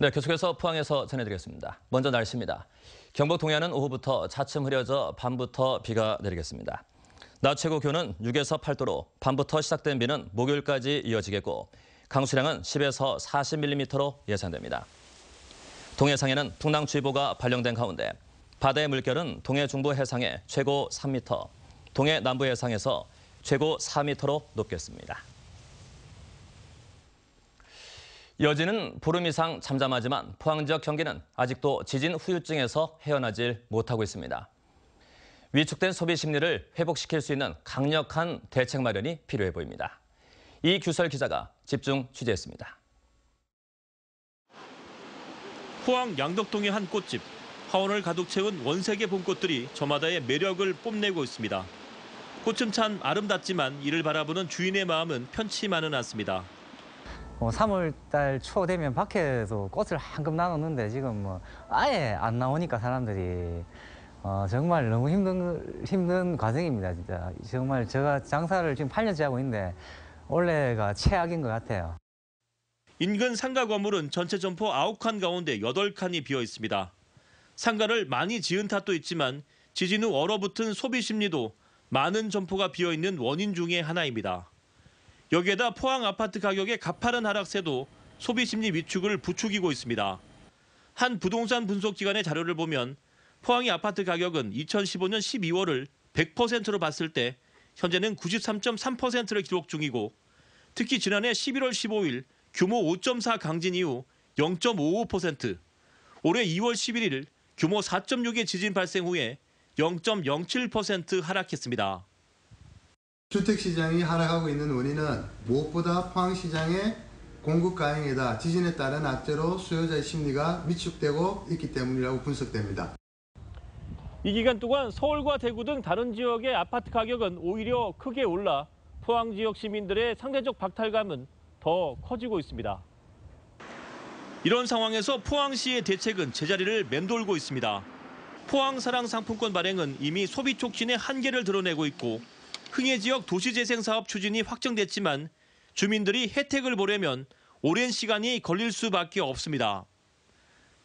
네, 계속해서 포항에서 전해드리겠습니다. 먼저 날씨입니다. 경북 동해안은 오후부터 차츰 흐려져 밤부터 비가 내리겠습니다. 낮 최고 기온은 6에서 8도로 밤부터 시작된 비는 목요일까지 이어지겠고 강수량은 10에서 40mm로 예상됩니다. 동해상에는 풍랑주의보가 발령된 가운데 바다의 물결은 동해 중부 해상에 최고 3m, 동해 남부 해상에서 최고 4m로 높겠습니다. 여진은 보름 이상 잠잠하지만 포항 지역 경기는 아직도 지진 후유증에서 헤어나질 못하고 있습니다. 위축된 소비 심리를 회복시킬 수 있는 강력한 대책 마련이 필요해 보입니다. 이규설 기자가 집중 취재했습니다. 포항 양덕동의 한 꽃집. 화원을 가득 채운 원색의 봄꽃들이 저마다의 매력을 뽐내고 있습니다. 꽃은 참 아름답지만 이를 바라보는 주인의 마음은 편치만은 않습니다. 3월달 초 되면 밖에서 꽃을 한급 나눴는데 지금 아예 안 나오니까 사람들이 정말 너무 힘든 과정입니다. 진짜 정말 제가 장사를 지금 8년째 하고 있는데 올해가 최악인 것 같아요. 인근 상가 건물은 전체 점포 9칸 가운데 8칸이 비어 있습니다. 상가를 많이 지은 탓도 있지만 지진 후 얼어붙은 소비 심리도 많은 점포가 비어 있는 원인 중의 하나입니다. 여기에다 포항 아파트 가격의 가파른 하락세도 소비 심리 위축을 부추기고 있습니다. 한 부동산 분석 기관의 자료를 보면 포항의 아파트 가격은 2015년 12월을 100%로 봤을 때 현재는 93.3%를 기록 중이고 특히 지난해 11월 15일 규모 5.4 강진 이후 0.55%, 올해 2월 11일 규모 4.6의 지진 발생 후에 0.07% 하락했습니다. 주택시장이 하락하고 있는 원인은 무엇보다 포항시장의 공급 과잉에다 지진에 따른 악재로 수요자의 심리가 위축되고 있기 때문이라고 분석됩니다. 이 기간 동안 서울과 대구 등 다른 지역의 아파트 가격은 오히려 크게 올라 포항 지역 시민들의 상대적 박탈감은 더 커지고 있습니다. 이런 상황에서 포항시의 대책은 제자리를 맴돌고 있습니다. 포항사랑 상품권 발행은 이미 소비 촉진의 한계를 드러내고 있고 흥해 지역 도시재생사업 추진이 확정됐지만 주민들이 혜택을 보려면 오랜 시간이 걸릴 수밖에 없습니다.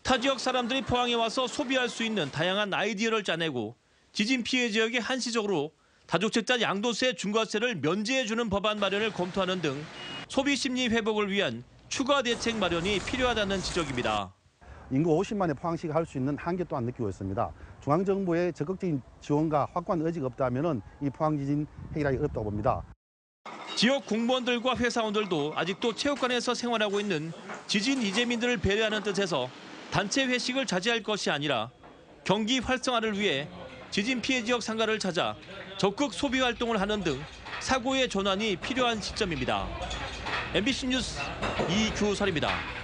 타 지역 사람들이 포항에 와서 소비할 수 있는 다양한 아이디어를 짜내고 지진 피해 지역에 한시적으로 다주택자 양도세, 중과세를 면제해주는 법안 마련을 검토하는 등 소비 심리 회복을 위한 추가 대책 마련이 필요하다는 지적입니다. 인구 50만의 포항시가 할 수 있는 한계 또한 느끼고 있습니다. 중앙정부의 적극적인 지원과 확고한 의지가 없다면 이 포항 지진 해결하기 어렵다고 봅니다. 지역 공무원들과 회사원들도 아직도 체육관에서 생활하고 있는 지진 이재민들을 배려하는 뜻에서 단체 회식을 자제할 것이 아니라 경기 활성화를 위해 지진 피해 지역 상가를 찾아 적극 소비 활동을 하는 등 사고의 전환이 필요한 시점입니다. MBC 뉴스 이규설입니다.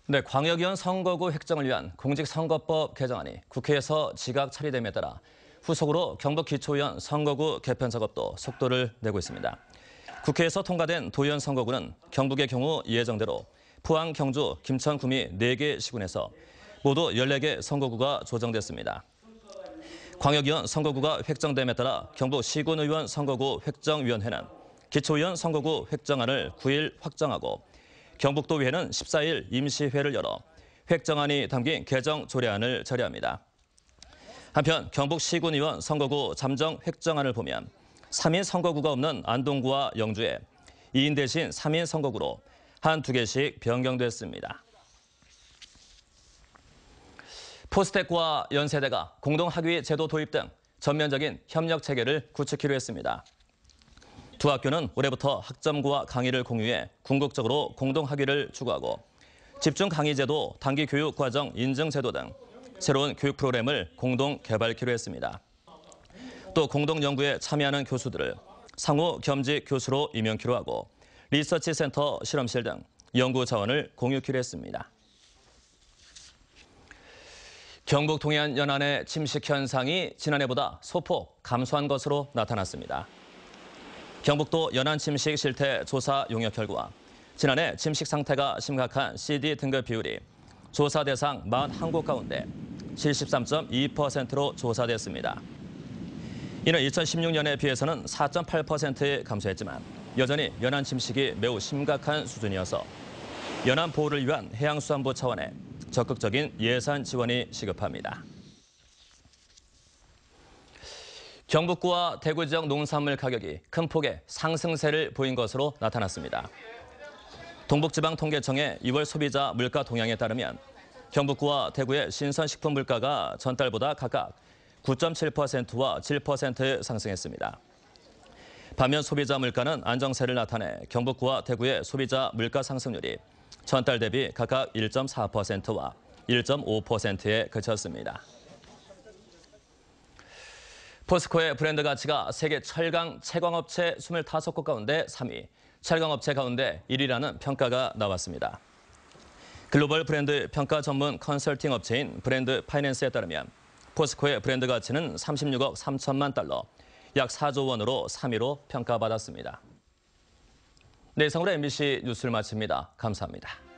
네, 광역위원 선거구 획정을 위한 공직선거법 개정안이 국회에서 지각 처리됨에 따라 후속으로 경북기초의원 선거구 개편 작업도 속도를 내고 있습니다. 국회에서 통과된 도의원 선거구는 경북의 경우 예정대로 포항, 경주, 김천, 구미 4개 시군에서 모두 14개 선거구가 조정됐습니다. 광역위원 선거구가 획정됨에 따라 경북 시군의원 선거구 획정위원회는 기초의원 선거구 획정안을 9일 확정하고 경북도의회는 14일 임시회를 열어 획정안이 담긴 개정 조례안을 처리합니다. 한편 경북 시군의원 선거구 잠정 획정안을 보면 3인 선거구가 없는 안동구와 영주에 2인 대신 3인 선거구로 한두 개씩 변경됐습니다. 포스텍과 연세대가 공동학위 제도 도입 등 전면적인 협력 체계를 구축키로 했습니다. 두 학교는 올해부터 학점과 강의를 공유해 궁극적으로 공동학위를 추구하고 집중 강의 제도, 단기 교육 과정 인증 제도 등 새로운 교육 프로그램을 공동 개발키로 했습니다. 또 공동 연구에 참여하는 교수들을 상호 겸직 교수로 임명키로 하고 리서치 센터, 실험실 등 연구 자원을 공유키로 했습니다. 경북 동해안 연안의 침식 현상이 지난해보다 소폭 감소한 것으로 나타났습니다. 경북도 연안 침식 실태 조사 용역 결과 지난해 침식 상태가 심각한 CD 등급 비율이 조사 대상 41곳 가운데 73.2%로 조사됐습니다. 이는 2016년에 비해서는 4.8% 감소했지만 여전히 연안 침식이 매우 심각한 수준이어서 연안 보호를 위한 해양수산부 차원의 적극적인 예산 지원이 시급합니다. 경북구와 대구 지역 농산물 가격이 큰 폭의 상승세를 보인 것으로 나타났습니다. 동북지방통계청의 2월 소비자 물가 동향에 따르면 경북구와 대구의 신선식품 물가가 전달보다 각각 9.7%와 7% 상승했습니다. 반면 소비자 물가는 안정세를 나타내 경북구와 대구의 소비자 물가 상승률이 전달 대비 각각 1.4%와 1.5%에 그쳤습니다. 포스코의 브랜드 가치가 세계 철강 채광업체 25곳 가운데 3위, 철강업체 가운데 1위라는 평가가 나왔습니다. 글로벌 브랜드 평가 전문 컨설팅 업체인 브랜드 파이낸스에 따르면 포스코의 브랜드 가치는 36억 3천만 달러, 약 4조 원으로 3위로 평가받았습니다. 네, 이상으로 MBC 뉴스를 마칩니다. 감사합니다.